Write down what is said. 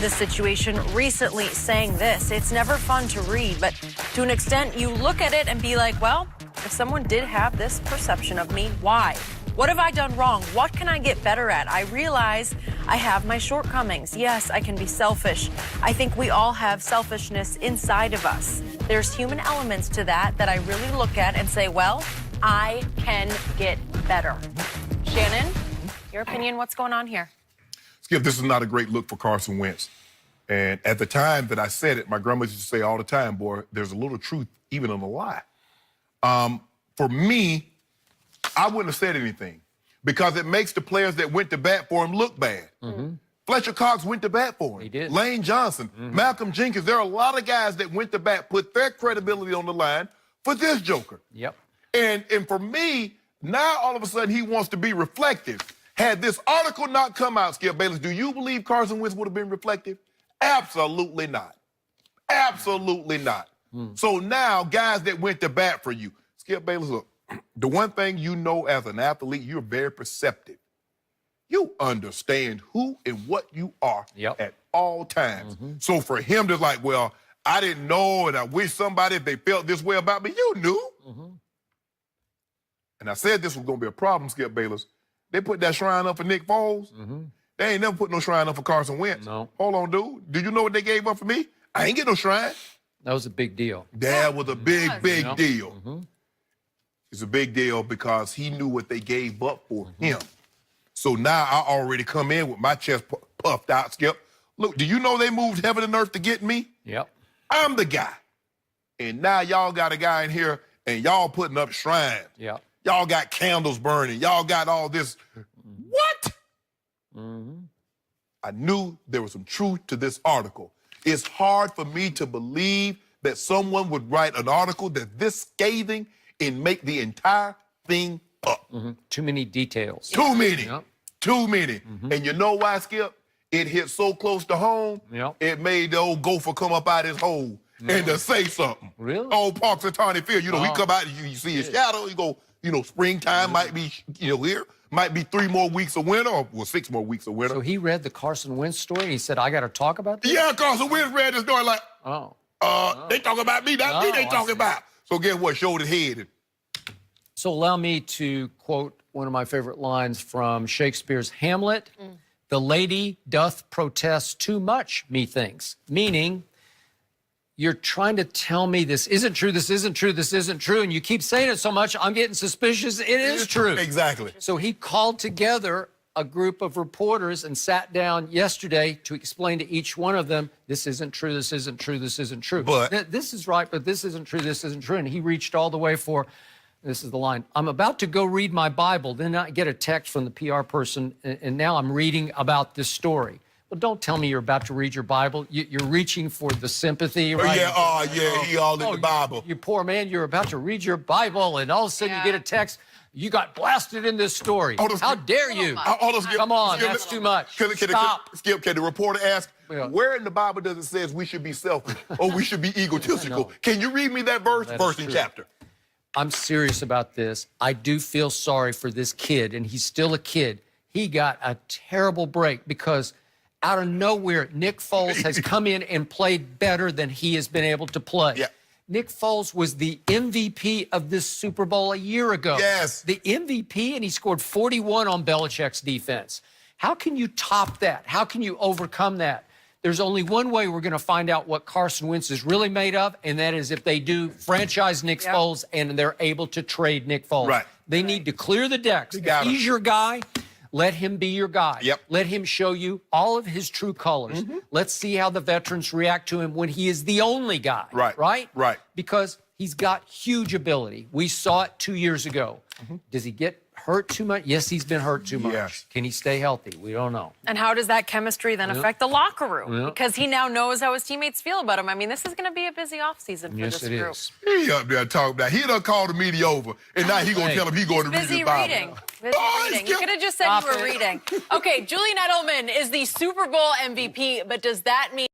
this situation recently saying this: it's never fun to read, but to an extent you look at it and be like, well, if someone did have this perception of me, why? What have I done wrong? What can I get better at? I realize I have my shortcomings. Yes, I can be selfish. I think we all have selfishness inside of us. There's human elements to that I really look at and say, well, I can get better. Shannon, your opinion, what's going on here? Skip, this is not a great look for Carson Wentz. And at the time that I said it, my grandma used to say all the time, boy, there's a little truth even in a lie. For me, I wouldn't have said anything because it makes the players that went to bat for him look bad. Fletcher Cox went to bat for him. He did. Lane Johnson, Malcolm Jenkins. There are a lot of guys that went to bat, put their credibility on the line for this joker. Yep. And for me, now all of a sudden he wants to be reflective. Had this article not come out, Skip Bayless, do you believe Carson Wentz would have been reflective? Absolutely not. Absolutely not. So now guys that went to bat for you, Skip Bayless, look, the one thing you know as an athlete, you're very perceptive. You understand who and what you are at all times. So for him to like, well, I didn't know and I wish somebody, if they felt this way about me, you knew. And I said this was going to be a problem, Skip Bayless. They put that shrine up for Nick Foles. They ain't never put no shrine up for Carson Wentz. No. Hold on, dude. Did you know what they gave up for me? I ain't get no shrine. That was a big deal. That was a big deal. It's a big deal because he knew what they gave up for him. So now I already come in with my chest puffed out, Skip. Look, do you know they moved heaven and earth to get me? Yep. I'm the guy. And now y'all got a guy in here and y'all putting up shrines. Yep. Y'all got candles burning. Y'all got all this. What? I knew there was some truth to this article. It's hard for me to believe that someone would write an article that this scathing and make the entire thing up. Too many details. Too many. Too many. And you know why, Skip? It hit so close to home, it made the old gopher come up out his hole and to say something. Really? Old Parks and Tawny Field. You know, he come out and you see his shadow. You go, you know, springtime might be, here. Might be 3 more weeks of winter, or well, 6 more weeks of winter. So he read the Carson Wentz story and he said, I got to talk about this? Yeah, Carson Wentz read the story like, they talking about me, not me they talking about. So guess what? Showed his head. So allow me to quote one of my favorite lines from Shakespeare's Hamlet. The lady doth protest too much, methinks. Meaning, you're trying to tell me this isn't true, this isn't true, this isn't true, and you keep saying it so much, I'm getting suspicious it is true. Exactly. So he called together a group of reporters and sat down yesterday to explain to each one of them, this isn't true, this isn't true, this isn't true. But this is right, but this isn't true, this isn't true. And he reached all the way for, this is the line, I'm about to go read my Bible, then I get a text from the PR person, and now I'm reading about this story. Well, don't tell me you're about to read your Bible. You're reaching for the sympathy, right? He all in the Bible. You poor man, you're about to read your Bible, and all of a sudden you get a text, you got blasted in this story. How dare you? Come on, that's too much. Stop. Skip, can the reporter ask, where in the Bible does it say we should be selfish or we should be egotistical? Can you read me that verse? Verse and chapter. I'm serious about this. I do feel sorry for this kid, and he's still a kid. He got a terrible break because out of nowhere, Nick Foles has come in and played better than he has been able to play. Nick Foles was the MVP of this Super Bowl a year ago. Yes. The MVP, and he scored 41 on Belichick's defense. How can you top that? How can you overcome that? There's only one way we're going to find out what Carson Wentz is really made of, and that is if they do franchise Nick Foles and they're able to trade Nick Foles. They need to clear the decks. If he's your guy, let him be your guy. Let him show you all of his true colors. Let's see how the veterans react to him when he is the only guy. Right? Because he's got huge ability. We saw it 2 years ago. Does he get hurt too much? Yes, he's been hurt too much. Can he stay healthy? We don't know. And how does that chemistry then affect the locker room? Because he now knows how his teammates feel about him. I mean, this is going to be a busy offseason for this group. Yes, He up there talking about, he done called the media over, and now he going to tell him he going to read his Bible. Busy reading. You could have just said you were reading. Okay, Julian Edelman is the Super Bowl MVP, but does that mean